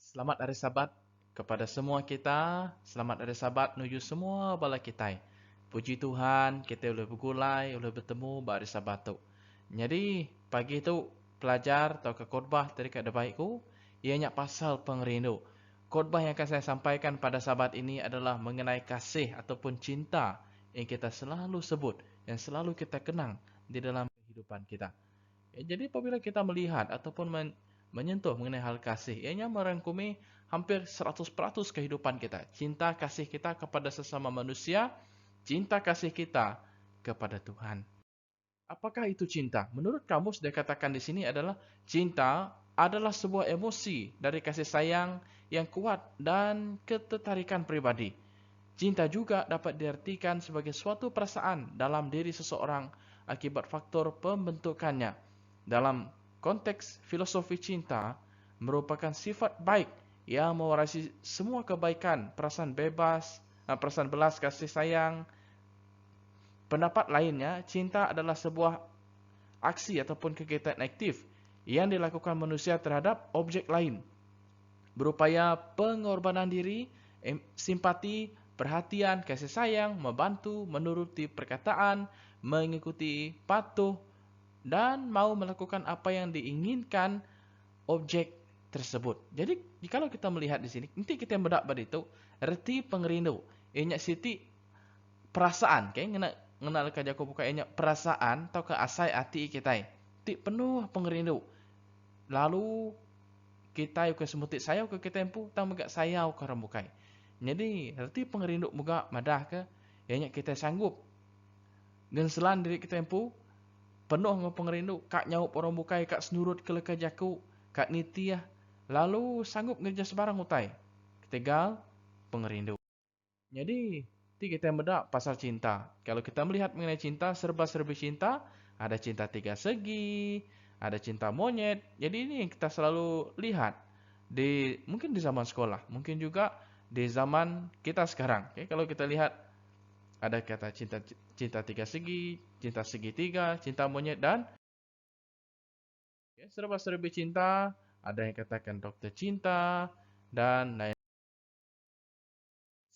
Selamat hari Sabat kepada semua kita. Selamat hari Sabat menuju semua bala kita. Puji Tuhan, kita boleh bergulai, boleh bertemu pada hari Sabat tu. Jadi, pagi tu pelajar atau ke khotbah dari kat baikku, ianya pasal pengerindu. Khotbah yang akan saya sampaikan pada Sabat ini adalah mengenai kasih ataupun cinta yang kita selalu sebut, yang selalu kita kenang di dalam kehidupan kita. Jadi apabila kita melihat ataupun menyentuh mengenai hal kasih, ianya merangkumi hampir 100% kehidupan kita. Cinta kasih kita kepada sesama manusia, cinta kasih kita kepada Tuhan. Apakah itu cinta? Menurut kamus dikatakan di sini adalah cinta adalah sebuah emosi dari kasih sayang yang kuat dan ketertarikan pribadi. Cinta juga dapat diartikan sebagai suatu perasaan dalam diri seseorang akibat faktor pembentukannya. Dalam konteks filosofi cinta, merupakan sifat baik yang mewarisi semua kebaikan, perasaan bebas, perasaan belas kasih sayang. Pendapat lainnya, cinta adalah sebuah aksi ataupun kegiatan aktif yang dilakukan manusia terhadap objek lain, berupaya pengorbanan diri, simpati, perhatian, kasih sayang, membantu, menuruti perkataan, mengikuti patuh, dan mau melakukan apa yang diinginkan objek tersebut. Jadi, kalau kita melihat di sini, nanti kita bedak pada itu, reti pengerindu. Ianya siti perasaan, okay? Ngenal kaja aku buka ianya perasaan atau ke asai hati kita. Ti penuh pengerindu. Lalu kita ke semutik saya ke kita empu tang megak saya ke rambukai. Jadi, reti pengerindu muga madah ke ianya kita sanggup genselan diri kita empu penuh dengan pengerindu, kak nyaup orang bukai, kak senurut ke leka jaku, kak nitiah, lalu sanggup ngerja sebarang utai. Ketigal, pengerindu. Jadi, kita bedak pasal cinta. Kalau kita melihat mengenai cinta, serba-serbi cinta, ada cinta tiga segi, ada cinta monyet. Jadi ini yang kita selalu lihat mungkin di zaman sekolah, mungkin juga di zaman kita sekarang. Okay? Kalau kita lihat ada kata cinta tiga segi, cinta segitiga, cinta monyet, dan serba-serbi cinta. Ada yang katakan dokter cinta, dan lain.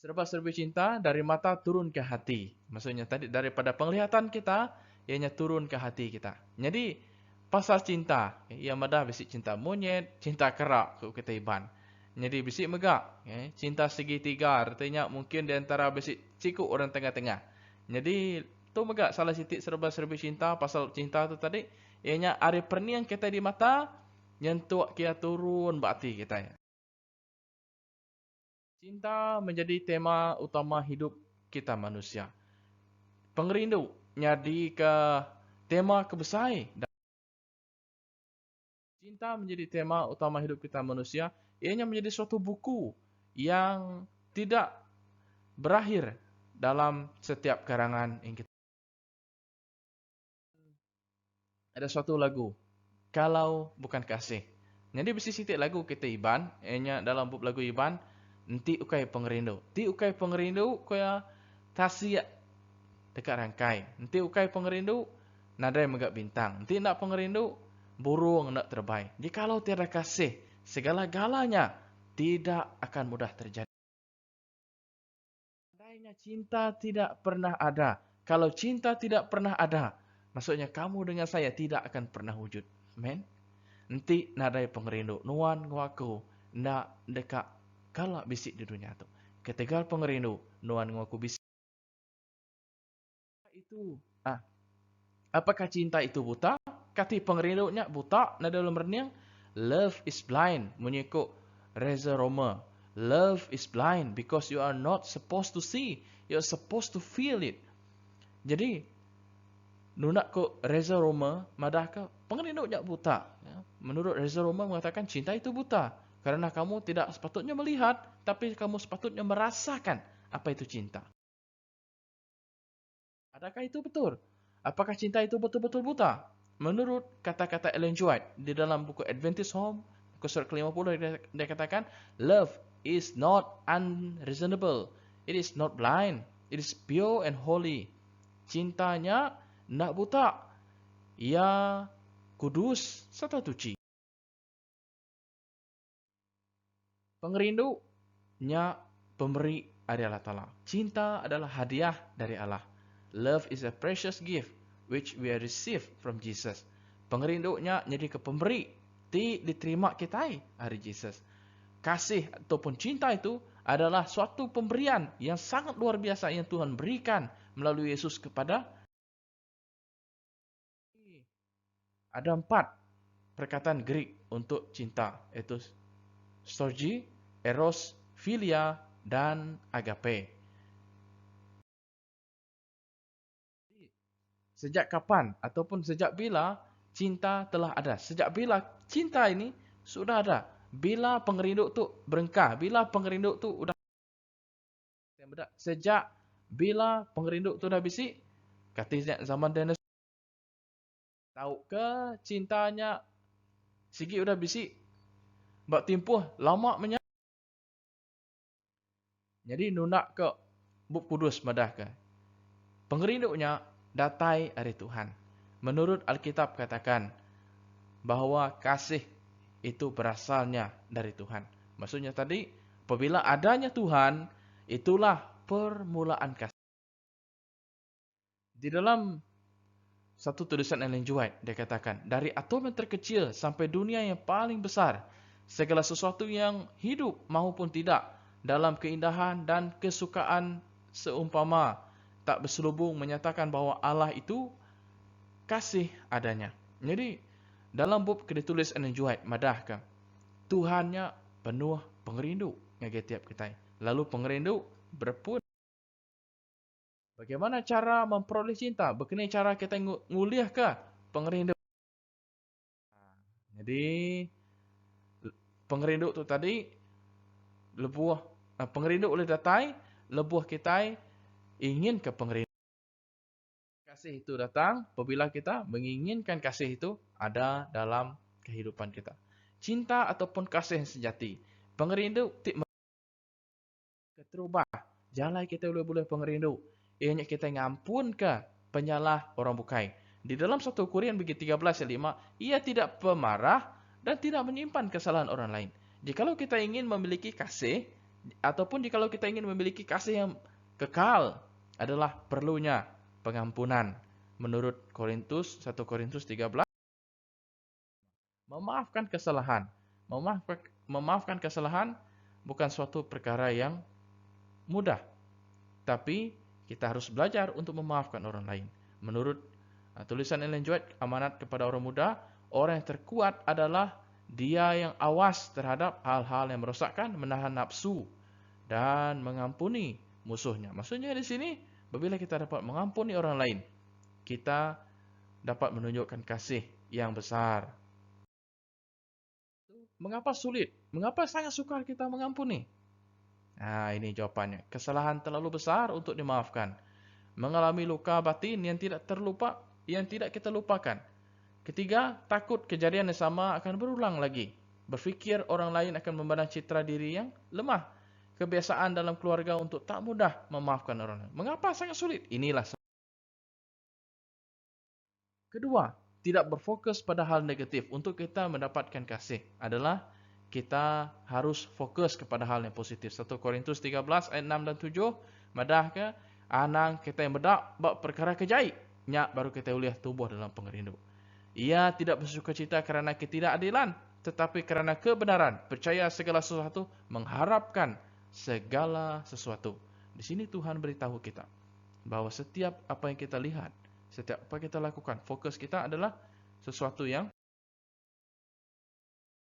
Serba-serbi cinta dari mata turun ke hati. Maksudnya tadi daripada penglihatan kita, ianya turun ke hati kita. Jadi, pasal cinta, ia madah bisik cinta monyet, cinta kerak, kita iban. Jadi bisik megak, cinta segitiga, artinya mungkin di antara bisik cikuk orang tengah-tengah. Jadi tu megak salah sitik serba-serbi cinta, pasal cinta tu tadi, ianya ari perniang kita di mata, nyentuh kia turun bakti kita. Cinta menjadi tema utama hidup kita manusia. Pengerindu nyadi ke tema kebesai. Cinta menjadi tema utama hidup kita manusia. Ianya menjadi suatu buku yang tidak berakhir dalam setiap karangan yang kita. Ada suatu lagu, Kalau Bukan Kasih. Jadi besi sitik lagu kita Iban, ianya dalam bab lagu Iban, nanti ukai pengerindu. Ti ukai pengerindu kaya tasia dekat rangkai. Nanti ukai pengerindu, nadai megak bintang. Nanti nak pengerindu, burung nak terbang. Jikalau tiada kasih, segala-galanya tidak akan mudah terjadi. Andainya cinta tidak pernah ada. Kalau cinta tidak pernah ada, maksudnya kamu dengan saya tidak akan pernah wujud. Amen. Nanti nadai pengerindu. Nuan ngaku nak dekat kalak bisik di dunia tu. Ketika pengerindu, nuan ngaku bisik. Itu apakah cinta itu buta? Kati pengerindunya buta na dalam reniang. Love is blind. Menyikuk Reza Roma. Love is blind because you are not supposed to see. You are supposed to feel it. Jadi, nunak ko Reza Roma, madahkah pengerindunya buta. Menurut Reza Roma mengatakan cinta itu buta. Karena kamu tidak sepatutnya melihat, tapi kamu sepatutnya merasakan apa itu cinta. Adakah itu betul? Apakah cinta itu betul-betul buta? Menurut kata-kata Ellen G. White di dalam buku Adventist Home, buku surat ke-50, dia katakan, love is not unreasonable. It is not blind. It is pure and holy. Cintanya nak buta. Ia kudus serta suci. Pengerindunya pemberi adalah Allah Ta'ala. Cinta adalah hadiah dari Allah. Love is a precious gift which we receive from Jesus. Pengerindunya jadi ke pemberi. Diterima kita hari Jesus. Kasih ataupun cinta itu adalah suatu pemberian yang sangat luar biasa yang Tuhan berikan melalui Yesus kepada. Ada 4 perkataan Greek untuk cinta, yaitu storge, eros, philia, dan agape. Sejak kapan ataupun sejak bila cinta telah ada? Sejak bila cinta ini sudah ada? Bila pengerinduk tu berengkah? Bila pengerinduk tu udah sejak bila pengerinduk tu dah bisik? Katanya zaman dinosaurus. Tahu ke cintanya sigi udah bisik? Bak timpuh lama menya. Jadi nunak ke buk kudus madah ke. Pengerinduknya datai dari Tuhan. Menurut Alkitab katakan bahwa kasih itu berasalnya dari Tuhan. Maksudnya tadi, apabila adanya Tuhan, itulah permulaan kasih. Di dalam satu tulisan Ellen G. White, dia katakan, dari atom yang terkecil sampai dunia yang paling besar, segala sesuatu yang hidup maupun tidak, dalam keindahan dan kesukaan seumpama tak berselubung menyatakan bahwa Allah itu kasih adanya. Jadi dalam buku ditulis Ellen G. White madahkan Tuhannya penuh pengerindu ngage tiap kita. Lalu pengerindu berpun. Bagaimana cara memperoleh cinta? Bagaimana cara kita nguliah ke pengerindu? Jadi pengerindu tu tadi lebuh pengerindu oleh datai, lebuh kita ingin ke pengerindu. Kasih itu datang apabila kita menginginkan kasih itu ada dalam kehidupan kita. Cinta ataupun kasih yang sejati. Pengerindu terubah. Jalan kita boleh pengerindu. Ianya kita ngampun ke penyalah orang bukai. Di dalam 1 Korintus bagi 13 ayat 5, ia tidak pemarah dan tidak menyimpan kesalahan orang lain. Jikalau kita ingin memiliki kasih, ataupun jikalau kita ingin memiliki kasih yang kekal, adalah perlunya pengampunan. Menurut 1 Korintus 13, memaafkan kesalahan. Memaafkan kesalahan bukan suatu perkara yang mudah. Tapi kita harus belajar untuk memaafkan orang lain. Menurut tulisan Ellen G. White, amanat kepada orang muda, orang yang terkuat adalah dia yang awas terhadap hal-hal yang merosakkan, menahan nafsu, dan mengampuni musuhnya. Maksudnya di sini, apabila kita dapat mengampuni orang lain, kita dapat menunjukkan kasih yang besar. Mengapa sulit? Mengapa sangat sukar kita mengampuni? Nah, ini jawabannya. Kesalahan terlalu besar untuk dimaafkan. Mengalami luka batin yang tidak kita lupakan. Ketiga, takut kejadian yang sama akan berulang lagi. Berfikir orang lain akan memandang citra diri yang lemah. Kebiasaan dalam keluarga untuk tak mudah memaafkan orang lain. Mengapa sangat sulit? Inilah. Kedua, tidak berfokus pada hal negatif. Untuk kita mendapatkan kasih adalah kita harus fokus kepada hal yang positif. 1 Korintus 13 ayat 6 dan 7. Madah ke anang kita yang bedak bab perkara kejai. Nyak baru kita boleh tumbuh dalam pengerindu. Ia tidak bersukacita kerana ketidakadilan, tetapi kerana kebenaran. Percaya segala sesuatu, mengharapkan segala sesuatu. Di sini Tuhan beritahu kita bahwa setiap apa yang kita lihat, setiap apa yang kita lakukan, fokus kita adalah sesuatu yang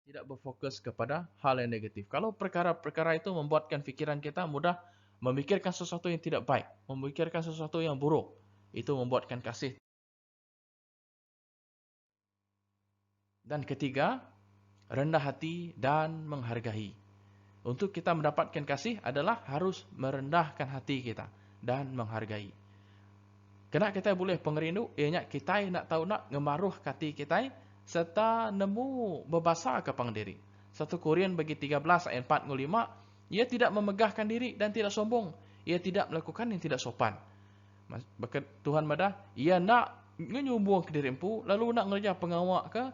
tidak berfokus kepada hal yang negatif. Kalau perkara-perkara itu membuatkan fikiran kita mudah memikirkan sesuatu yang tidak baik, memikirkan sesuatu yang buruk, itu membuatkan kasih. Dan ketiga, rendah hati dan menghargai. Untuk kita mendapatkan kasih adalah harus merendahkan hati kita dan menghargai. Kena kita boleh pengerindu, ianya kita nak tahu nak ngemaruh hati kita serta nemu berbasa kepang diri. 1 Korintus bagi 13 ayat 4 dan 5, ia tidak memegahkan diri dan tidak sombong. Ia tidak melakukan yang tidak sopan. Tuhan madah, ia nak menyumbung ke diri empu, lalu nak ngerja pengawak ke,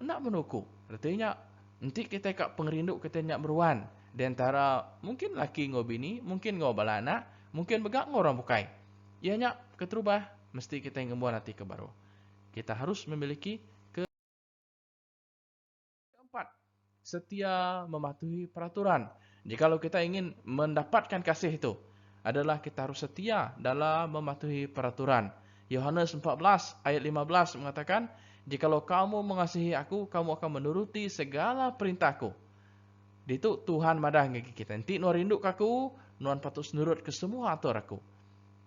nak menuku. Artinya, nanti kita kat pengerindu kita nak beruan. Di antara mungkin laki ngo bini, mungkin ngo balana, mungkin begak ngo orang bukai. Ianya keterubah, mesti kita yang ngembuan hati ke baru. Kita harus memiliki keempat, setia mematuhi peraturan. Jikalau kita ingin mendapatkan kasih itu, adalah kita harus setia dalam mematuhi peraturan. Yohanes 14 ayat 15 mengatakan, jikalau kamu mengasihi aku, kamu akan menuruti segala perintahku. Itu Tuhan madah ngagi kita. Nanti nuan rindu kaku, nuan patut nurut ke semua atur aku.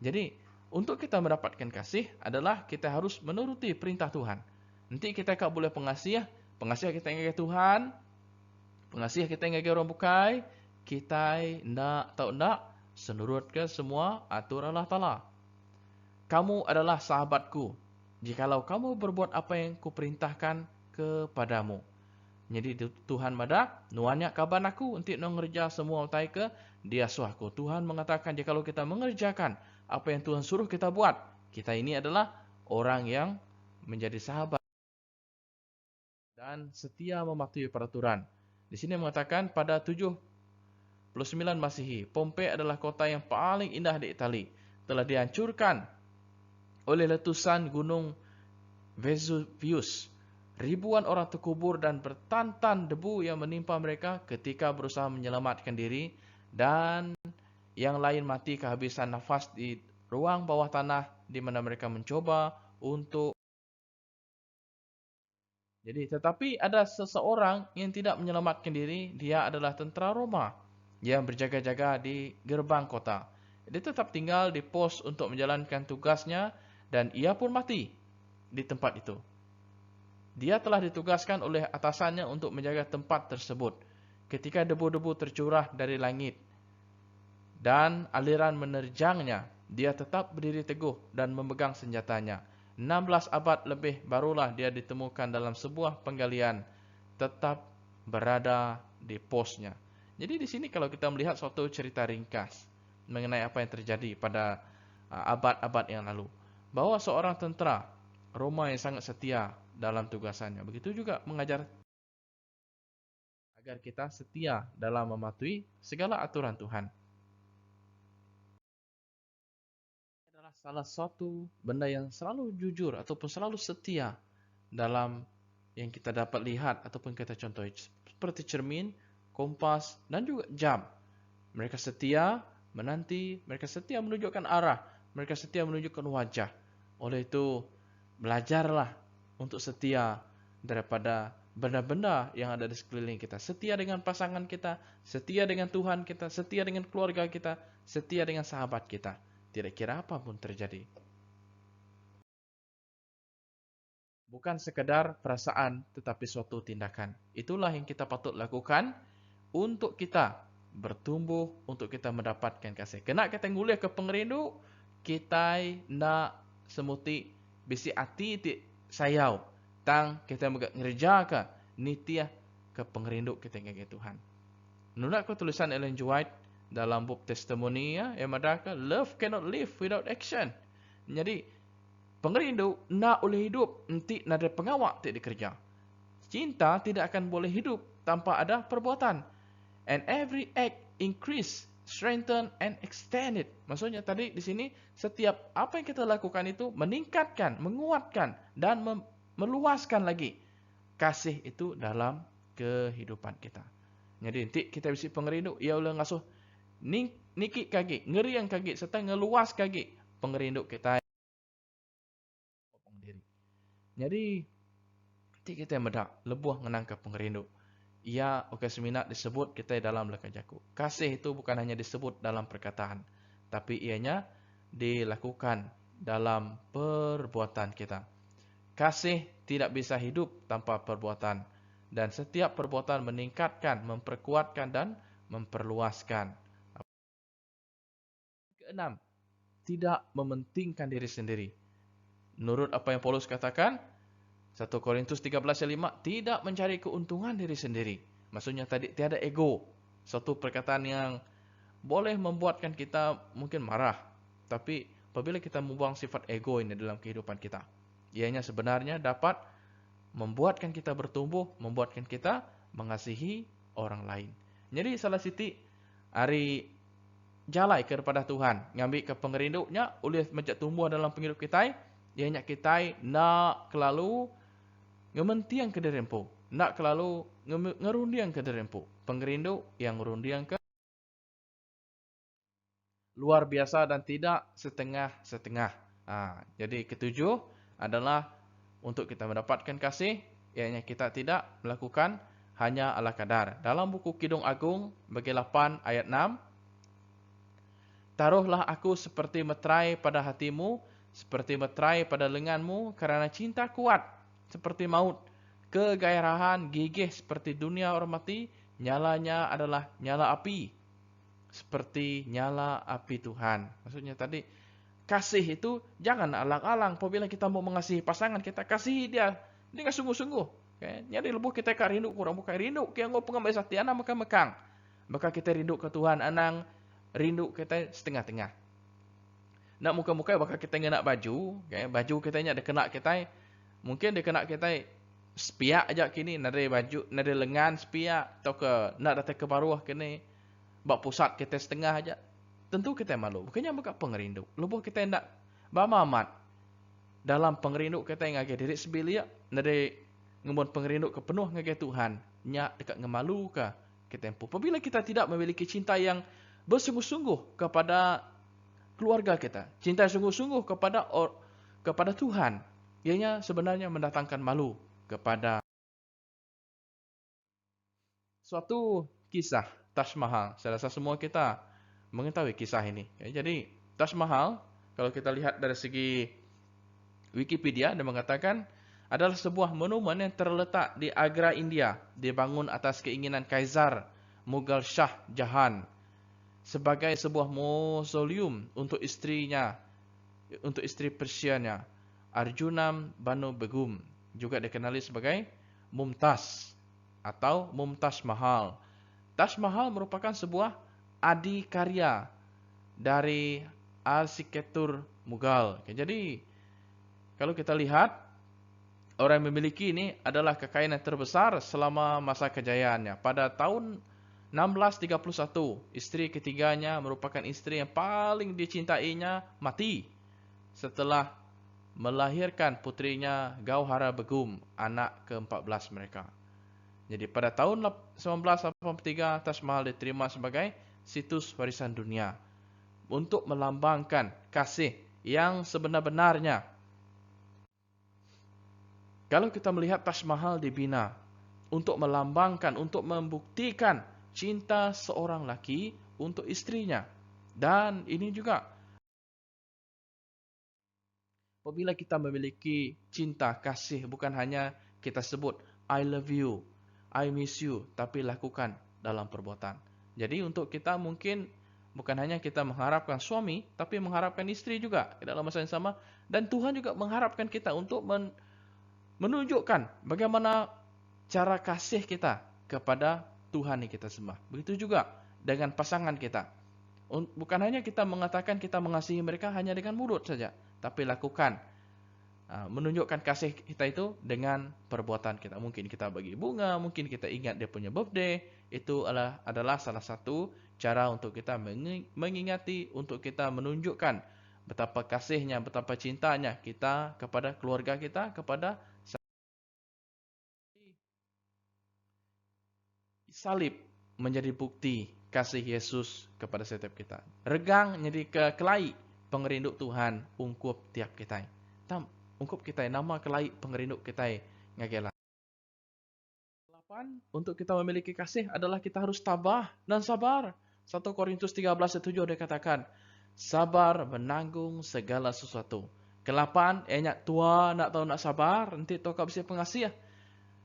Jadi, untuk kita mendapatkan kasih adalah kita harus menuruti perintah Tuhan. Nanti kita tak boleh pengasih kita ngagi Tuhan, pengasih kita ngagi orang bukai, kita nak tahu nak senurut ke semua atur Allah Ta'ala. Kamu adalah sahabatku, jikalau kamu berbuat apa yang kuperintahkan kepadamu. Jadi Tuhan madah nuannya kaban aku untuk mengerja semua utai ke dia suahku. Tuhan mengatakan jikalau kita mengerjakan apa yang Tuhan suruh kita buat, kita ini adalah orang yang menjadi sahabat dan setia mematuhi peraturan. Di sini mengatakan pada 79 Masihi, Pompei adalah kota yang paling indah di Italia. Telah dihancurkan oleh letusan gunung Vesuvius. Ribuan orang terkubur dan bertantan debu yang menimpa mereka ketika berusaha menyelamatkan diri, dan yang lain mati kehabisan nafas di ruang bawah tanah di mana mereka mencoba untuk. Jadi, tetapi ada seseorang yang tidak menyelamatkan diri, dia adalah tentara Roma yang berjaga-jaga di gerbang kota. Dia tetap tinggal di pos untuk menjalankan tugasnya dan ia pun mati di tempat itu. Dia telah ditugaskan oleh atasannya untuk menjaga tempat tersebut. Ketika debu-debu tercurah dari langit dan aliran menerjangnya, dia tetap berdiri teguh dan memegang senjatanya. 16 abad lebih barulah dia ditemukan dalam sebuah penggalian, tetap berada di posnya. Jadi di sini kalau kita melihat suatu cerita ringkas mengenai apa yang terjadi pada abad-abad yang lalu, bahwa seorang tentara Roma yang sangat setia dalam tugasannya. Begitu juga mengajar agar kita setia dalam mematuhi segala aturan Tuhan. Ini adalah salah satu benda yang selalu jujur ataupun selalu setia dalam yang kita dapat lihat ataupun kita contohi. Seperti cermin, kompas, dan juga jam. Mereka setia menanti, mereka setia menunjukkan arah, mereka setia menunjukkan wajah. Oleh itu, belajarlah untuk setia daripada benda-benda yang ada di sekeliling kita. Setia dengan pasangan kita, setia dengan Tuhan kita, setia dengan keluarga kita, setia dengan sahabat kita. Tidak kira apapun terjadi. Bukan sekedar perasaan, tetapi suatu tindakan. Itulah yang kita patut lakukan untuk kita bertumbuh, untuk kita mendapatkan kasih. Kena kita ngulih ke pengerindu, kita nak semuti bisi hati ti sayau. Tang kita mengerjakan nitiah ke pengerindu kita ngage Tuhan. Menurut aku tulisan Ellen G. White dalam buku testimoni yang madaka, love cannot live without action. Jadi pengerindu nak boleh hidup nanti nada pengawak tidak dikerja. Cinta tidak akan boleh hidup tanpa ada perbuatan. And every act increase, strengthen and extend it. Maksudnya tadi di sini setiap apa yang kita lakukan itu meningkatkan, menguatkan dan meluaskan lagi kasih itu dalam kehidupan kita. Jadi nanti kita bisa pengerindu, ia boleh ngasuh nikik kaki, ngeri yang kaki serta ngeluas kaki pengerindu kita. Jadi nanti kita medak lebuh ngenangkap pengerindu. Ia oke seminat disebut kita dalam lekajaku. Kasih itu bukan hanya disebut dalam perkataan, tapi ianya dilakukan dalam perbuatan kita. Kasih tidak bisa hidup tanpa perbuatan, dan setiap perbuatan meningkatkan, memperkuatkan dan memperluaskan. Keenam, tidak mementingkan diri sendiri. Menurut apa yang Paulus katakan, 1 Korintus 13:5, tidak mencari keuntungan diri sendiri. Maksudnya tadi tiada ego. Suatu perkataan yang boleh membuatkan kita mungkin marah. Tapi apabila kita membuang sifat ego ini dalam kehidupan kita, ianya sebenarnya dapat membuatkan kita bertumbuh, membuatkan kita mengasihi orang lain. Jadi salah siti ari jalai kepada Tuhan, ngambil ke pengerinduknya, oleh menjak tumbuh dalam penghidup kita, ianya kita nak kelalu ngementiang ke derempo, nak kelalu ngerundiang ke derempo. Pengerinduk yang ngerundiang ke luar biasa dan tidak setengah-setengah. Jadi ketujuh adalah untuk kita mendapatkan kasih, ianya kita tidak melakukan hanya ala kadar. Dalam buku Kidung Agung bagi 8 ayat 6, taruhlah aku seperti meterai pada hatimu, seperti meterai pada lenganmu, karena cinta kuat seperti maut, kegairahan gigih seperti dunia hormati, nyalanya adalah nyala api, seperti nyala api Tuhan. Maksudnya tadi, kasih itu jangan alang-alang. Apabila kita mau mengasihi pasangan, kita kasihi dia dengan sungguh-sungguh. Okay? Jadi lebuh kita rindu kurang bukan rindu. Kaya ngau pengambil satiana maka mekang. Maka kita rindu ke Tuhan anang, rindu kita setengah-tengah. Nak muka-muka bakal kita nak baju, okay? Baju kita ada kena kita, mungkin dia kena kita sepiak aja kini, nade baju, nade lengan sepiak, atau ke nak datang ke baruah kini, bak pusat kita setengah aja. Tentu kita malu. Bukannya bukan pengerindu. Lebuh kita nak bamamat dalam pengerindu kita yang agak diri sebilia, nade ngemon pengerindu ke penuh ngagak Tuhan, nyak dekat ngemalu ke kita empu. Apabila kita tidak memiliki cinta yang bersungguh-sungguh kepada keluarga kita, cinta sungguh-sungguh kepada Tuhan, ianya sebenarnya mendatangkan malu kepada suatu kisah Taj Mahal. Saya rasa semua kita mengetahui kisah ini. Jadi Taj Mahal, kalau kita lihat dari segi Wikipedia, dia mengatakan adalah sebuah monumen yang terletak di Agra, India, dibangun atas keinginan Kaisar Mughal Shah Jahan sebagai sebuah mausoleum untuk istrinya, untuk istri Persianya, Arjunam Banu Begum, juga dikenali sebagai Mumtaz atau Mumtaz Mahal. Taj Mahal merupakan sebuah adikarya dari arsitektur Mughal. Jadi, kalau kita lihat, orang yang memiliki ini adalah kekayaan yang terbesar selama masa kejayaannya. Pada tahun 1631, istri ketiganya merupakan istri yang paling dicintainya mati setelah melahirkan putrinya Gauhara Begum, anak ke-14 mereka. Jadi pada tahun 1983, Taj Mahal diterima sebagai situs warisan dunia untuk melambangkan kasih yang sebenar-benarnya. Kalau kita melihat Taj Mahal dibina untuk melambangkan, untuk membuktikan cinta seorang laki untuk istrinya. Dan ini juga, apabila kita memiliki cinta, kasih, bukan hanya kita sebut I love you, I miss you, tapi lakukan dalam perbuatan. Jadi untuk kita mungkin bukan hanya kita mengharapkan suami, tapi mengharapkan istri juga dalam masa yang sama. Dan Tuhan juga mengharapkan kita untuk menunjukkan bagaimana cara kasih kita kepada Tuhan yang kita sembah. Begitu juga dengan pasangan kita. Bukan hanya kita mengatakan kita mengasihi mereka hanya dengan mulut saja, tapi lakukan. Menunjukkan kasih kita itu dengan perbuatan kita. Mungkin kita bagi bunga, mungkin kita ingat dia punya birthday. Itu adalah salah satu cara untuk kita mengingati, untuk kita menunjukkan betapa kasihnya, betapa cintanya kita kepada keluarga kita, kepada salib menjadi bukti kasih Yesus kepada setiap kita. Regang jadi kelai pengerinduk Tuhan ungkup tiap kita. Ungkup kita nama kelai pengerinduk kita ngagela. 8 untuk kita memiliki kasih adalah kita harus tabah dan sabar. 1 Korintus 13:7 dikatakan, sabar menanggung segala sesuatu. Ke-8, enyak tua nak tahu nak sabar, nanti tahu kau bisa pengasih.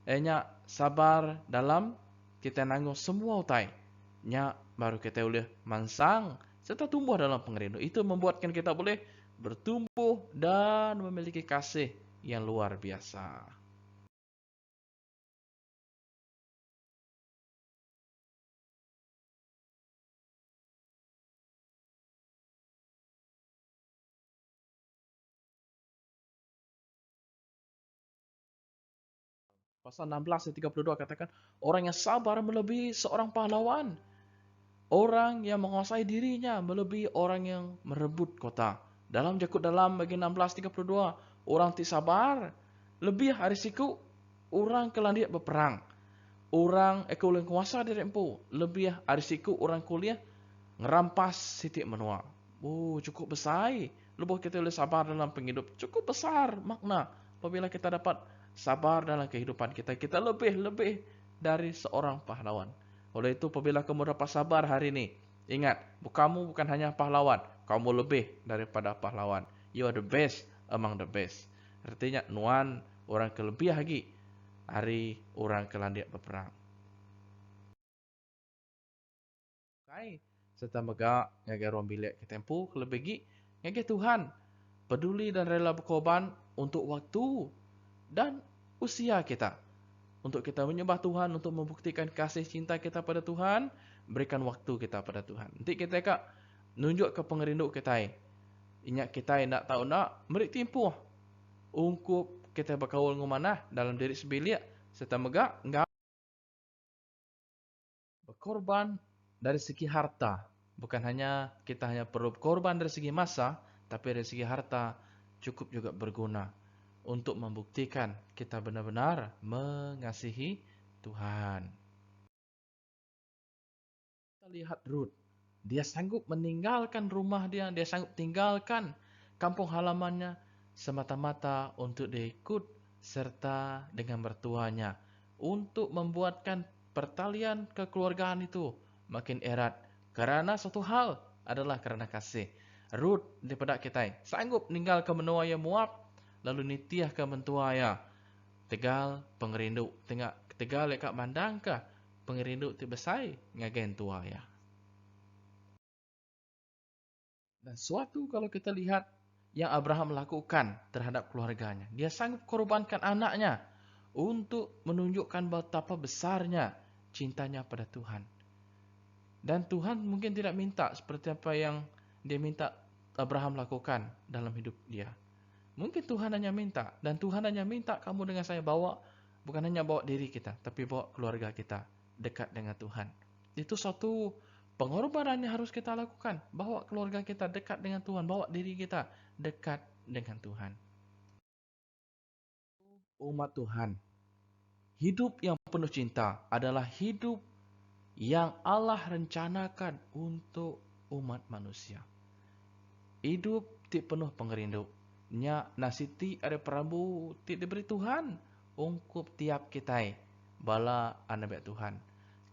Enyak sabar dalam kita nanggung semua utai. Nya baru kita boleh mansang serta tumbuh dalam pengerindu. Itu membuatkan kita boleh bertumbuh dan memiliki kasih yang luar biasa. Pasal 16 ayat 32 katakan, orang yang sabar melebihi seorang pahlawan. Orang yang menguasai dirinya melebihi orang yang merebut kota. Dalam Jakut dalam bagian 16:32, orang tidak sabar lebih risiko orang kelandiat berperang. Orang kuliah kuasa dari empu lebih risiko orang kuliah ngerampas sitik menua. Oh, cukup besar. Lepas kita boleh sabar dalam penghidup, cukup besar makna. Apabila kita dapat sabar dalam kehidupan kita, kita lebih dari seorang pahlawan. Oleh itu, apabila kamu dapat sabar hari ini, ingat, kamu bukan hanya pahlawan, kamu lebih daripada pahlawan. You are the best among the best. Artinya, nuan orang kelebih lagi, hari orang kelandiak berperang. Kai, serta mega ngage ruang bilik ke tempuh lebih gi ngage Tuhan peduli dan rela berkorban untuk waktu dan usia kita. Untuk kita menyembah Tuhan, untuk membuktikan kasih cinta kita pada Tuhan, berikan waktu kita pada Tuhan. Nanti kita kak nunjuk ke pengerinduk kita. Ingat kita nak tahu nak beri tempuh ungkup kita berkawal ngumanah dalam diri sebilik serta mega enggak berkorban dari segi harta. Bukan hanya kita hanya perlu berkorban dari segi masa, tapi dari segi harta cukup juga berguna untuk membuktikan kita benar-benar mengasihi Tuhan. Kita lihat Ruth. Dia sanggup meninggalkan rumah dia sanggup tinggalkan kampung halamannya semata-mata untuk dia ikut serta dengan mertuanya untuk membuatkan pertalian kekeluargaan itu makin erat. Karena satu hal adalah karena kasih. Ruth daripada kita sanggup meninggal ke menua yang Moab lalu nitiah ke mentua ya. Tegal pengerindu tegal lekat mandang ke pengerindu ti besai ngagen tua ya. Dan suatu kalau kita lihat yang Abraham lakukan terhadap keluarganya. Dia sanggup korbankan anaknya untuk menunjukkan betapa besarnya cintanya pada Tuhan. Dan Tuhan mungkin tidak minta seperti apa yang dia minta Abraham lakukan dalam hidup dia. Mungkin Tuhan hanya minta, dan Tuhan hanya minta kamu dengan saya bawa, bukan hanya bawa diri kita, tapi bawa keluarga kita dekat dengan Tuhan. Itu suatu pengorbanan yang harus kita lakukan. Bawa keluarga kita dekat dengan Tuhan, bawa diri kita dekat dengan Tuhan. Umat Tuhan, hidup yang penuh cinta adalah hidup yang Allah rencanakan untuk umat manusia. Hidup ti penuh pengerindu. Nya nasiti ada Prabu ti diberi Tuhan ungkup tiap kita bala anak Tuhan.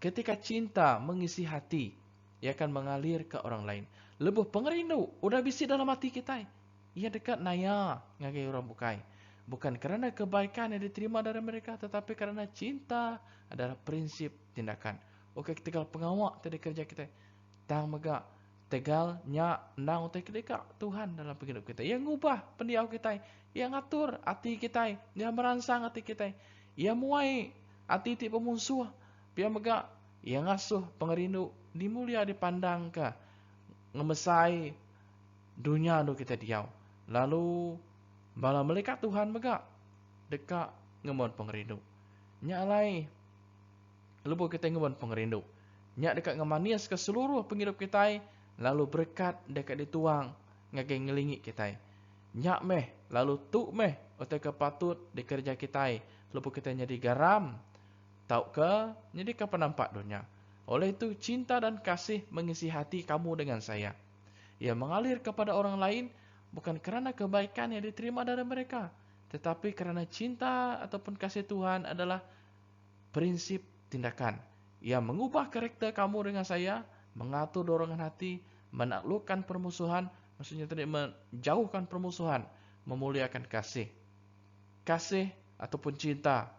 Ketika cinta mengisi hati, ia akan mengalir ke orang lain. Lebih pengerindu udah bisi dalam hati kita. Ia dekat naya ngagai orang bukai. Bukan kerana kebaikan yang diterima dari mereka, tetapi kerana cinta adalah prinsip tindakan. Oke, ketika pengawak tadi kerja kita, tang mega tegal nya nang utai kedeka Tuhan dalam hidup kita. Ia ngubah pendiau kita, ia ngatur hati kita, ia merangsang hati kita, ia muai hati ti pemusuh, ia mega ia ngasuh pengerindu dimulia dipandang ke ngemesai dunia nu kita diau. Lalu bala malaikat Tuhan mega deka ngemon pengerindu. Nya alai lupa kita ngemon pengerindu. Nya dekat ngemanias ke seluruh penghidup kita, lalu berkat dekat dituang ngagai ngelingi kita. Nya meh, lalu tu meh, otak kepatut dikerja kita, lupa kita jadi garam, tau ke jadi ke penampak dunia. Oleh itu cinta dan kasih mengisi hati kamu dengan saya. Ia mengalir kepada orang lain bukan kerana kebaikan yang diterima dari mereka, tetapi kerana cinta ataupun kasih Tuhan adalah prinsip tindakan. Ia mengubah karakter kamu dengan saya, mengatur dorongan hati, menaklukkan permusuhan, maksudnya tadi menjauhkan permusuhan, memuliakan kasih. Kasih ataupun cinta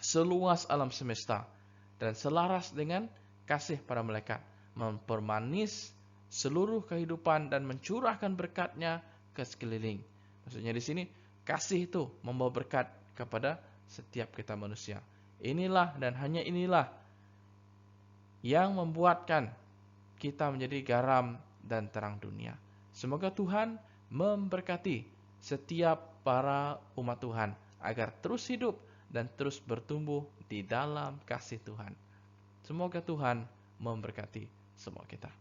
seluas alam semesta dan selaras dengan kasih para malaikat, mempermanis seluruh kehidupan dan mencurahkan berkatnya ke sekeliling. Maksudnya di sini kasih itu membawa berkat kepada setiap kita manusia. Inilah dan hanya inilah yang membuatkan kita menjadi garam dan terang dunia. Semoga Tuhan memberkati setiap para umat Tuhan agar terus hidup dan terus bertumbuh di dalam kasih Tuhan. Semoga Tuhan memberkati semua kita.